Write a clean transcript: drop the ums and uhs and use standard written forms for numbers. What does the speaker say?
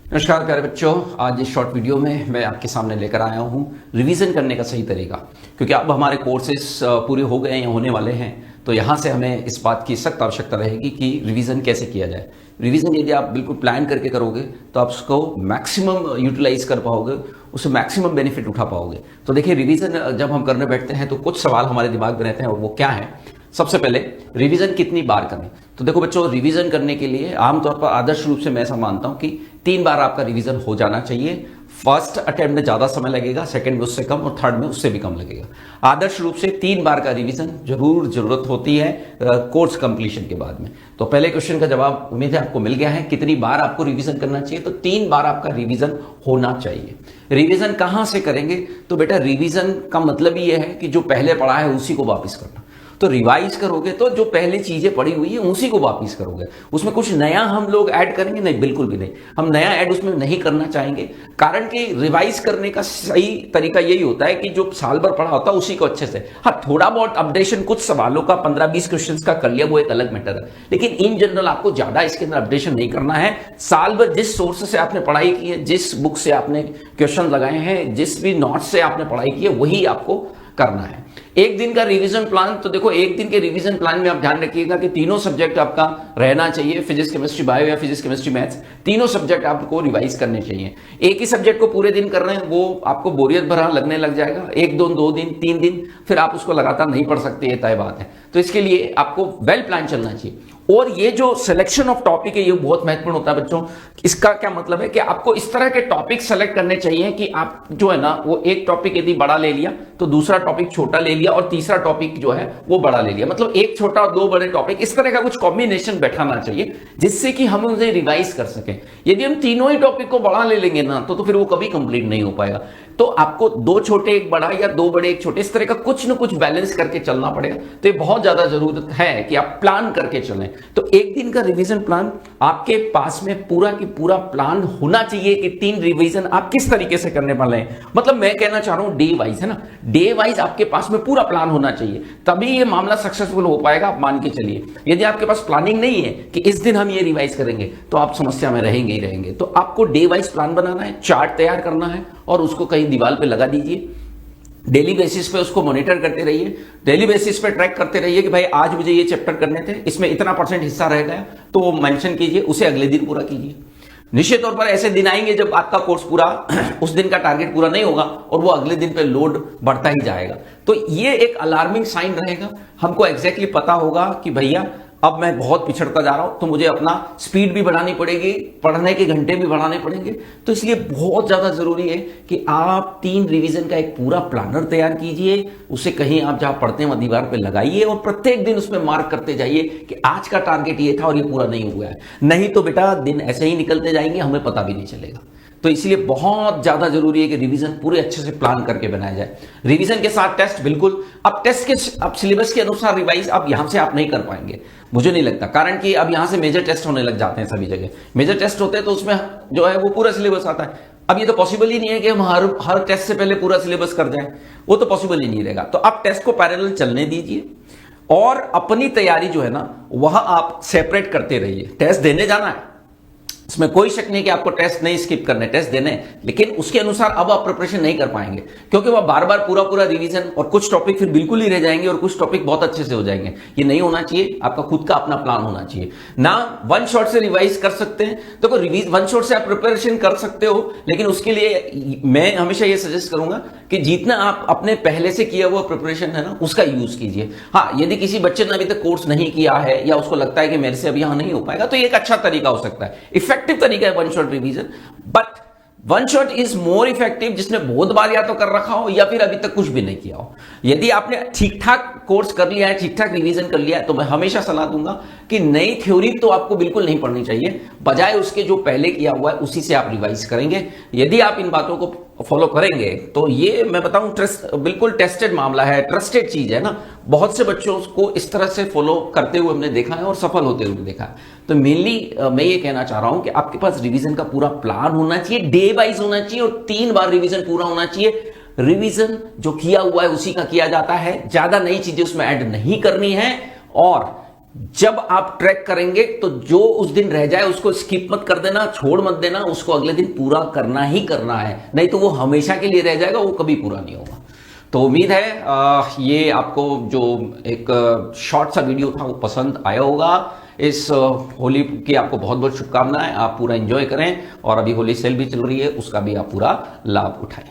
नमस्कार प्यारे बच्चों, आज इस शॉर्ट वीडियो में मैं आपके सामने लेकर आया हूँ रिवीजन करने का सही तरीका। क्योंकि अब हमारे कोर्सेज पूरे हो गए हैं, होने वाले हैं, तो यहाँ से हमें इस बात की सख्त आवश्यकता रहेगी कि रिवीजन कैसे किया जाए। रिवीजन यदि आप बिल्कुल प्लान करके करोगे तो आप उसको मैक्सिमम यूटिलाइज कर पाओगे, उससे मैक्सिमम बेनिफिट उठा पाओगे। तो देखिए, रिवीजन जब हम करने बैठते हैं तो कुछ सवाल हमारे दिमाग में रहते हैं, और वो क्या है। सबसे पहले, रिवीजन कितनी बार करें। तो देखो बच्चों, रिवीजन करने के लिए आमतौर पर आदर्श रूप से मैं ऐसा मानता हूं कि 3 बार आपका रिवीजन हो जाना चाहिए। फर्स्ट अटेम्प्ट में ज्यादा समय लगेगा, सेकंड में उससे कम, और थर्ड में उससे भी कम लगेगा। आदर्श रूप से 3 बार का रिवीजन जरूरत होती है कोर्स कंप्लीशन के बाद में। तो पहले क्वेश्चन का जवाब उम्मीद है आपको मिल गया है। कितनी बार आपको रिवीजन करना चाहिए? तो 3 बार आपका रिवीजन होना चाहिए। रिवीजन कहां से करेंगे? तो बेटा, रिवीजन का मतलब ये है कि जो पहले पढ़ा है उसी को वापस करना। तो रिवाइज करोगे तो जो पहले चीजें पड़ी हुई है उसी को वापस करोगे। उसमें कुछ नया हम लोग ऐड करेंगे? नहीं, बिल्कुल भी नहीं। हम नया ऐड उसमें नहीं करना चाहेंगे, कारण कि रिवाइज करने का सही तरीका यही होता है कि जो साल भर पढ़ा होता है उसी को अच्छे से, हाँ, थोड़ा बहुत अपडेशन कुछ सवालों का 15-20 क्वेश्चंस का कर लिया, वो एक अलग मैटर है। लेकिन इन जनरल आपको ज्यादा इसके अंदर अपडेशन नहीं करना है। साल भर जिस सोर्स से आपने पढ़ाई की है, जिस बुक से आपने क्वेश्चन लगाए हैं, जिस भी नोट से आपने पढ़ाई की है, वही आपको करना है। एक दिन का रिवीजन प्लान, तो देखो, एक दिन के रिवीजन प्लान में आप ध्यान रखिएगा कि तीनों सब्जेक्ट आपका रहना चाहिए। फिजिक्स, केमिस्ट्री, बायो, या फिजिक्स, केमिस्ट्री, मैथ्स, तीनों सब्जेक्ट आपको रिवाइज करने चाहिए। एक ही सब्जेक्ट को पूरे दिन कर रहे हैं, वो आपको बोरियत भरा लगने लग जाएगा। 1-2 दिन, 3 दिन, फिर आप उसको लगातार नहीं पढ़ सकते, ये तय बात है। तो इसके लिए आपको वेल प्लान चलना चाहिए। और ये जो सिलेक्शन ऑफ टॉपिक है, ये बहुत महत्वपूर्ण होता है बच्चों। इसका क्या मतलब है कि आपको इस तरह के टॉपिक सेलेक्ट करने चाहिए कि आप जो है ना, वो एक टॉपिक यदि बड़ा ले लिया तो दूसरा टॉपिक छोटा ले लिया, और तीसरा टॉपिक जो है वो बड़ा ले लिया। मतलब एक छोटा और 2 बड़े टॉपिक, इस तरह का कुछ कॉम्बिनेशन बैठाना चाहिए जिससे कि हम उन्हें रिवाइज कर सकें। यदि हम तीनों ही टॉपिक को बड़ा ले लेंगे ना, तो फिर वो कभी कंप्लीट नहीं हो पाएगा। तो आपको 2 छोटे एक बड़ा, या 2 बड़े एक छोटे, इस तरह का कुछ ना कुछ बैलेंस करके चलना पड़ेगा। तो ये बहुत ज्यादा जरूरत है कि आप प्लान करके चलें। तो एक दिन का रिवीजन प्लान आपके पास में पूरा की पूरा प्लान होना चाहिए कि 3 रिवीजन आप किस तरीके से करने वाले हैं। मतलब मैं कहना चाह रहा हूं डे वाइज, है ना, डे वाइज आपके पास में पूरा प्लान होना चाहिए, तभी ये मामला सक्सेसफुल हो पाएगा। आप मान के चलिए, यदि आपके पास प्लानिंग नहीं है कि इस दिन हम ये रिवाइज करेंगे, तो आप समस्या में रहेंगे ही रहेंगे। तो आपको डे वाइज प्लान बनाना है, चार्ट तैयार करना है, और उसको कहीं दीवार पे लगा दीजिए। डेली बेसिस पे उसको मॉनिटर करते रहिए, डेली बेसिस पे ट्रैक करते रहिए कि भाई आज मुझे ये चैप्टर करने थे, इसमें इतना % हिस्सा रह गया, तो वो मेंशन कीजिए, उसे अगले दिन पूरा कीजिए। निश्चित तौर पर ऐसे दिन आएंगे जब आपका कोर्स पूरा उस दिन का टारगेट पूरा नहीं होगा, और वो अगले दिन पे लोड बढ़ता ही जाएगा। तो ये एक अलार्मिंग साइन रहेगा। हमको एग्जैक्टली पता होगा कि भैया अब मैं बहुत पिछड़ता जा रहा हूं, तो मुझे अपना स्पीड भी बढ़ानी पड़ेगी, पढ़ने के घंटे भी बढ़ाने पड़ेंगे। तो इसलिए बहुत ज्यादा जरूरी है कि आप 3 रिवीजन का एक पूरा प्लानर तैयार कीजिए, उसे कहीं आप जहां पढ़ते हैं वहां दीवार पे लगाइए, और प्रत्येक दिन उसमें मार्क करते जाइए कि आज का टारगेट ये था और ये पूरा नहीं हुआ है। नहीं तो बेटा, दिन ऐसे ही निकलते जाएंगे, हमें पता भी नहीं चलेगा। तो इसलिए बहुत ज्यादा जरूरी है कि रिवीजन पूरे अच्छे से प्लान करके बनाया जाए। रिवीजन के साथ टेस्ट, बिल्कुल। अब टेस्ट के, अब सिलेबस के अनुसार रिवाइज अब यहां से आप नहीं कर पाएंगे, मुझे नहीं लगता, कारण कि अब यहां से मेजर टेस्ट होने लग जाते हैं सभी जगह। मेजर टेस्ट होते हैं तो उसमें जो है वो पूरा सिलेबस आता है। अब ये तो पॉसिबल ही नहीं है कि हम हर टेस्ट से पहले पूरा सिलेबस कर जाएं, वो तो पॉसिबल ही नहीं रहेगा। तो अब टेस्ट को पैरेलल चलने दीजिए, और अपनी तैयारी जो है ना, वह आप सेपरेट करते रहिए। टेस्ट देने जाना है, इसमें कोई शक नहीं कि आपको टेस्ट नहीं स्किप करने, टेस्ट देने, लेकिन उसके अनुसार अब आप प्रिपरेशन नहीं कर पाएंगे, क्योंकि वह बार बार पूरा रिवीजन, और कुछ टॉपिक फिर बिल्कुल ही रह जाएंगे, और कुछ टॉपिक बहुत अच्छे से हो जाएंगे। ये नहीं होना चाहिए। आपका खुद का अपना प्लान होना चाहिए ना। 1 शॉट से रिवाइज कर सकते हैं, देखो, 1 शॉट से आप प्रिपरेशन कर सकते हो, लेकिन उसके लिए मैं हमेशा ये सजेस्ट करूंगा कि जितना आप अपने पहले से किया हुआ प्रिपरेशन है ना, उसका यूज कीजिए। हाँ, यदि किसी बच्चे ने अभी तक कोर्स नहीं किया है, या उसको लगता है कि मेरे से अभी यहां नहीं हो पाएगा, तो ये एक अच्छा तरीका हो सकता है, इफेक्टिव तरीका है 1 shot revision. But 1 shot is more effective जिसने बहुत बार या तो कर रखा हो, या फिर अभी तक कुछ भी नहीं किया हो। यदि आपने ठीक ठाक कोर्स कर लिया है, ठीक ठाक रिवीजन कर लिया है, तो मैं हमेशा सलाह दूंगा कि नई थ्योरी तो आपको बिल्कुल नहीं पढ़नी चाहिए, बजाय उसके जो पहले किया हुआ है उसी से आप रिवाइज करेंगे। यदि आप इन बातों को फॉलो करेंगे तो ये मैं बताऊं, बिल्कुल टेस्टेड मामला है, ट्रस्टेड चीज है ना। बहुत से बच्चों को इस तरह से फॉलो करते हुए हमने देखा है, और सफल होते हुए देखा है। तो मेनली मैं ये कहना चाह रहा हूं कि आपके पास रिवीजन का पूरा प्लान होना चाहिए, डे वाइज होना चाहिए, और 3 बार रिवीजन पूरा होना चाहिए। रिवीजन जो किया हुआ है उसी का किया जाता है, ज्यादा नई चीजें उसमें ऐड नहीं करनी है। और जब आप ट्रैक करेंगे तो जो उस दिन रह जाए उसको स्किप मत कर देना, छोड़ मत देना, उसको अगले दिन पूरा करना ही करना है, नहीं तो वो हमेशा के लिए रह जाएगा, वो कभी पूरा नहीं होगा। तो उम्मीद है ये आपको जो एक शॉर्ट सा वीडियो था वो पसंद आया होगा। इस होली की आपको बहुत बहुत शुभकामनाएं, आप पूरा एंजॉय करें और अभी होली सेल भी चल रही है, उसका भी आप पूरा लाभ उठाएं।